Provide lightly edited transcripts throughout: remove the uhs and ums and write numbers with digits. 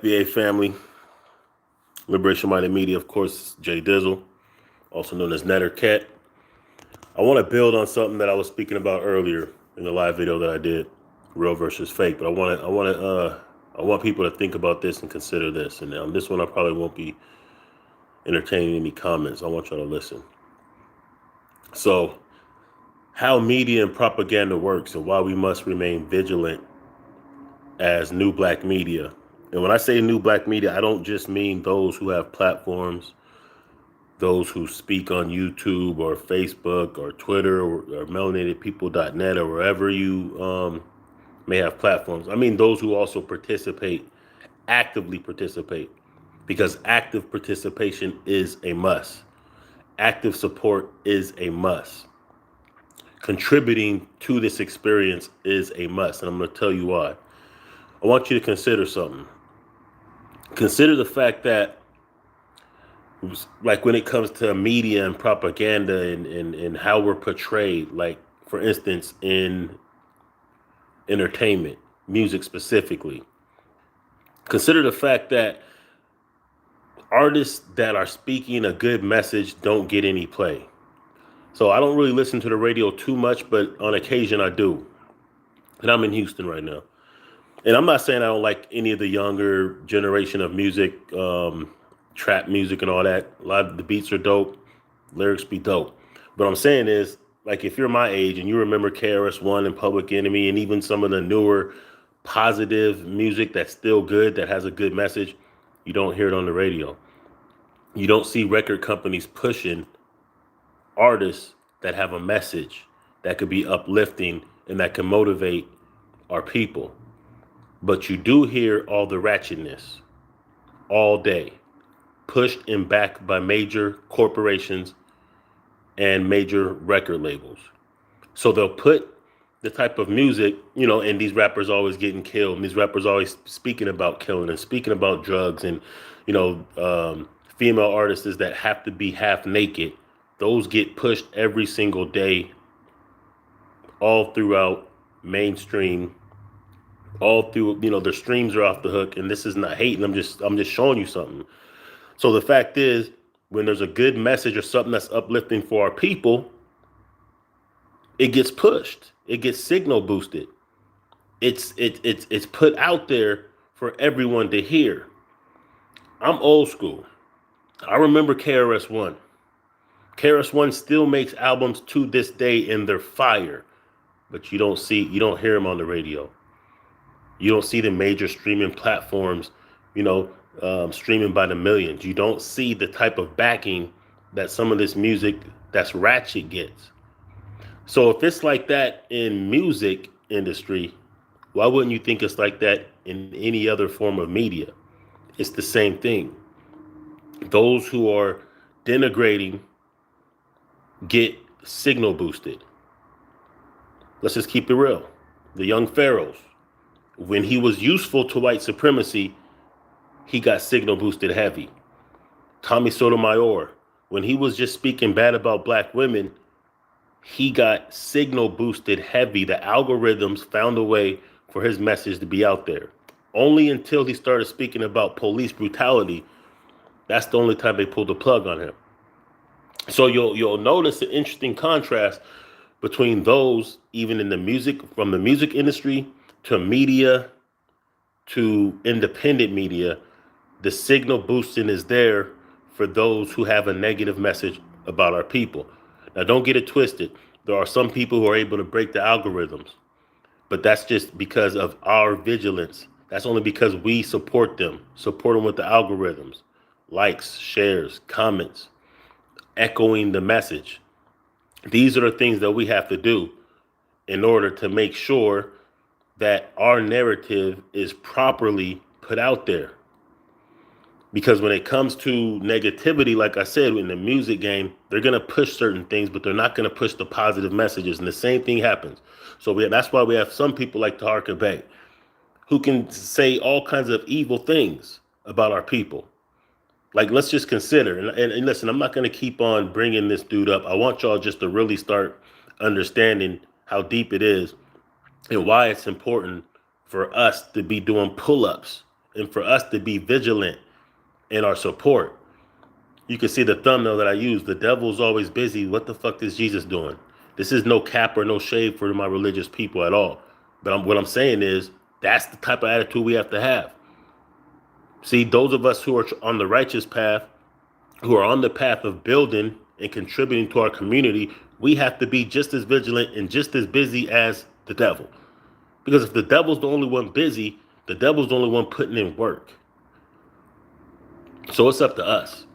FBA family, Liberation Minded Media, of course, Jay Dizzle, also known as Netter Cat. I want to build on something that I was speaking about earlier in the live video that I did, real versus fake. But I want people to think about this and consider this. And on this one, I probably won't be entertaining any comments. I want y'all to listen. So, how media and propaganda works and why we must remain vigilant as new black media. And when I say new black media, I don't just mean those who have platforms, those who speak on YouTube or Facebook or Twitter or melanatedpeople.net or wherever you may have platforms. I mean those who also actively participate, because active participation is a must. Active support is a must. Contributing to this experience is a must, and I'm going to tell you why. I want you to consider something. Consider the fact that, like, when it comes to media and propaganda and how we're portrayed, like, for instance, in entertainment, music specifically, consider the fact that artists that are speaking a good message don't get any play. So I don't really listen to the radio too much, but on occasion I do. And I'm in Houston right now. And I'm not saying I don't like any of the younger generation of music, trap music and all that. A lot of the beats are dope. Lyrics be dope. But what I'm saying is, like, if you're my age and you remember KRS-One and Public Enemy and even some of the newer positive music that's still good, that has a good message, you don't hear it on the radio. You don't see record companies pushing artists that have a message that could be uplifting and that can motivate our people. But you do hear all the ratchetness all day, pushed and backed by major corporations and major record labels. So they'll put the type of music, and these rappers always getting killed, and these rappers always speaking about killing and speaking about drugs, and, female artists that have to be half naked. Those get pushed every single day, all throughout mainstream, all through, their streams are off the hook. And this is not hating. I'm just showing you something. So the fact is, when there's a good message or something that's uplifting for our people, it gets pushed. It gets signal boosted. It's put out there for everyone to hear. I'm old school. I remember KRS-One. KRS-One still makes albums to this day and they're fire, but you don't hear him on the radio. You don't see the major streaming platforms, streaming by the millions. You don't see the type of backing that some of this music that's ratchet gets. So if it's like that in music industry, why wouldn't you think it's like that in any other form of media? It's the same thing. Those who are denigrating get signal boosted. Let's just keep it real. The young pharaohs, when he was useful to white supremacy, he got signal boosted heavy. Tommy Sotomayor, when he was just speaking bad about black women, he got signal boosted heavy. The algorithms found a way for his message to be out there. Only until he started speaking about police brutality, that's the only time they pulled the plug on him. So you'll notice an interesting contrast between those, even in the music, from the music industry to media to independent media. The signal boosting is there for those who have a negative message about our people. Now, don't get it twisted. There are some people who are able to break the algorithms, but that's just because of our vigilance. That's only because we support them with the algorithms, likes, shares, comments, echoing the message. These are the things that we have to do in order to make sure that our narrative is properly put out there. Because when it comes to negativity, like I said, in the music game, they're going to push certain things, but they're not going to push the positive messages. And the same thing happens. So that's why we have some people like Taharka Bey who can say all kinds of evil things about our people. Like, let's just consider, and listen, I'm not going to keep on bringing this dude up. I want y'all just to really start understanding how deep it is and why it's important for us to be doing pull-ups and for us to be vigilant in our support. You can see the thumbnail that I use. The devil's always busy. What the fuck is Jesus doing? This is no cap or no shade for my religious people at all. But what I'm saying is that's the type of attitude we have to have. See, those of us who are on the righteous path, who are on the path of building and contributing to our community, we have to be just as vigilant and just as busy as the devil. Because if the devil's the only one busy, the devil's the only one putting in work. So it's up to us.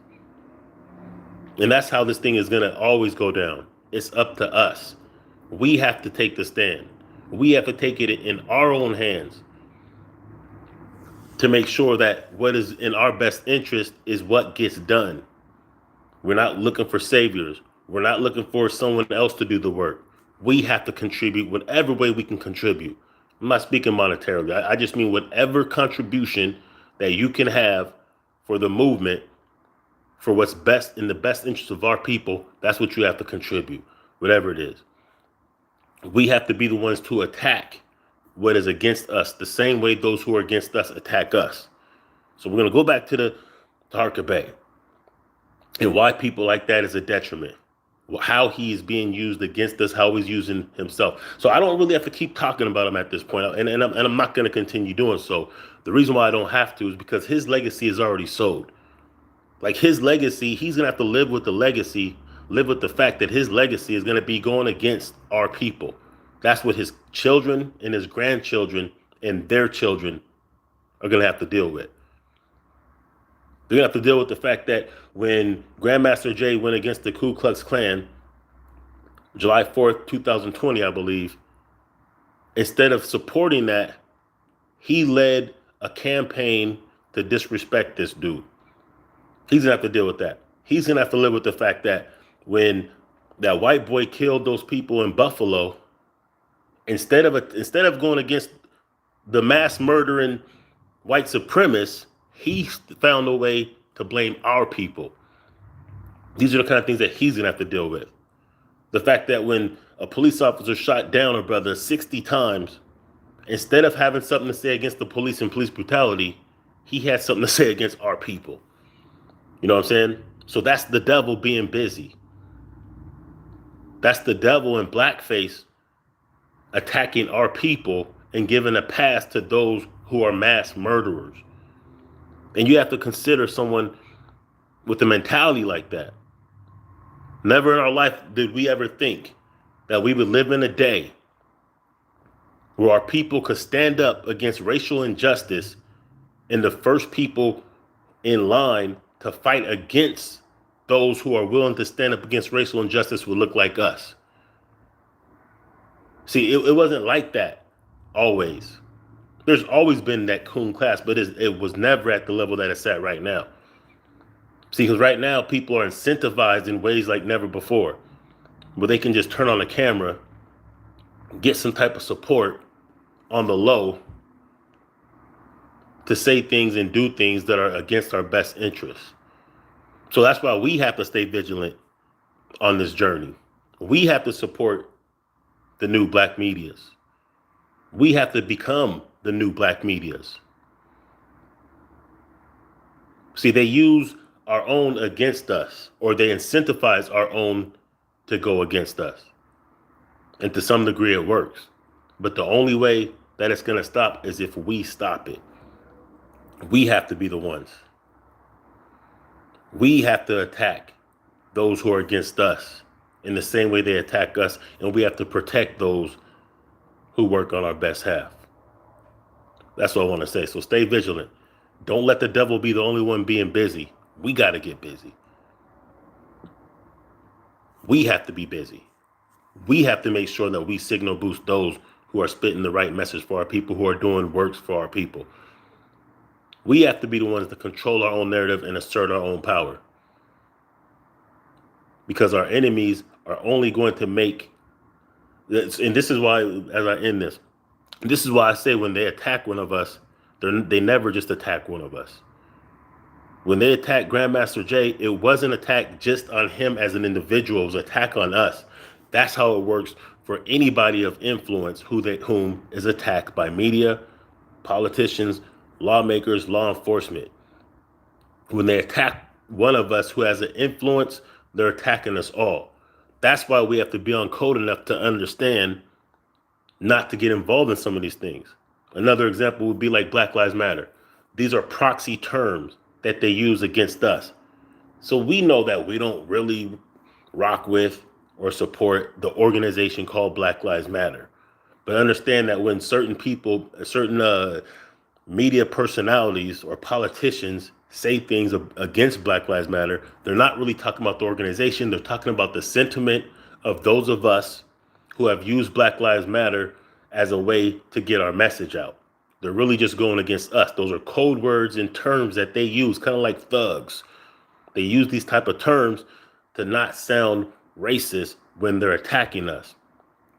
And that's how this thing is going to always go down. It's up to us. We have to take the stand. We have to take it in our own hands to make sure that what is in our best interest is what gets done. We're not looking for saviors. We're not looking for someone else to do the work. We have to contribute whatever way we can contribute. I'm not speaking monetarily. I just mean whatever contribution that you can have for the movement, for what's best in the best interest of our people, that's what you have to contribute, whatever it is. We have to be the ones to attack what is against us, the same way those who are against us attack us. So we're going to go back to the Harker Bay and why people like that is a detriment, how he is being used against us, how he's using himself. So I don't really have to keep talking about him at this point, and I'm not going to continue doing so. The reason why I don't have to is because his legacy is already sold. Like his legacy, he's going to have to live with the legacy, live with the fact that his legacy is going to be going against our people. That's what his children and his grandchildren and their children are going to have to deal with. They're going to have to deal with the fact that when Grandmaster Jay went against the Ku Klux Klan, July 4th, 2020, I believe, instead of supporting that, he led a campaign to disrespect this dude. He's going to have to deal with that. He's going to have to live with the fact that when that white boy killed those people in Buffalo, instead of going against the mass murdering white supremacists, he found a way to blame our people. These are the kind of things that he's going to have to deal with. The fact that when a police officer shot down a brother 60 times, instead of having something to say against the police and police brutality, he had something to say against our people. You know what I'm saying? So that's the devil being busy. That's the devil in blackface attacking our people and giving a pass to those who are mass murderers. And you have to consider someone with a mentality like that. Never in our life did we ever think that we would live in a day where our people could stand up against racial injustice, and the first people in line to fight against those who are willing to stand up against racial injustice would look like us. See, it wasn't like that always. There's always been that coon class, but it was never at the level that it's at right now. See, because right now people are incentivized in ways like never before, where they can just turn on the camera, get some type of support on the low to say things and do things that are against our best interests. So that's why we have to stay vigilant on this journey. We have to support the new black medias. We have to become the new black medias. See, they use our own against us, or they incentivize our own to go against us. And to some degree it works. But the only way that it's going to stop is if we stop it. We have to be the ones. We have to attack those who are against us in the same way they attack us, and we have to protect those who work on our best half. That's what I want to say. So stay vigilant. Don't let the devil be the only one being busy. We got to get busy. We have to be busy. We have to make sure that we signal boost those who are spitting the right message for our people, who are doing works for our people. We have to be the ones to control our own narrative and assert our own power. Because our enemies are only going to make, and this is why, as I end this, this is why I say when they attack one of us, they never just attack one of us. When they attacked Grandmaster Jay, it wasn't attack just on him as an individual, it was attack on us. That's how it works for anybody of influence whom is attacked by media, politicians, lawmakers, law enforcement. When they attack one of us who has an influence, they're attacking us all. That's why we have to be on code enough to understand not to get involved in some of these things. Another example would be like Black Lives Matter. These are proxy terms that they use against us. So we know that we don't really rock with or support the organization called Black Lives Matter. But understand that when certain people, certain media personalities or politicians say things against Black Lives Matter, they're not really talking about the organization. They're talking about the sentiment of those of us who have used Black Lives Matter as a way to get our message out. They're really just going against us. Those are code words and terms that they use, kind of like thugs. They use these type of terms to not sound racist when they're attacking us.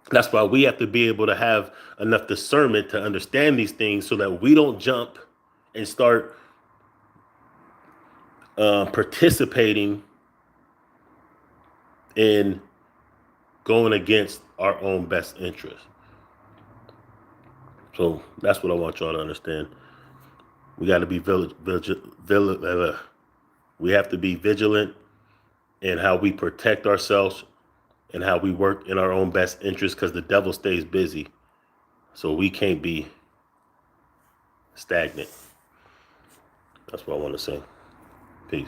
That's why we have to be able to have enough discernment to understand these things so that we don't jump and start participating in going against our own best interest. So that's what I want y'all to understand. We got to be we have to be vigilant in how we protect ourselves and how we work in our own best interest, because the devil stays busy. So we can't be stagnant. That's what I want to say. Peace.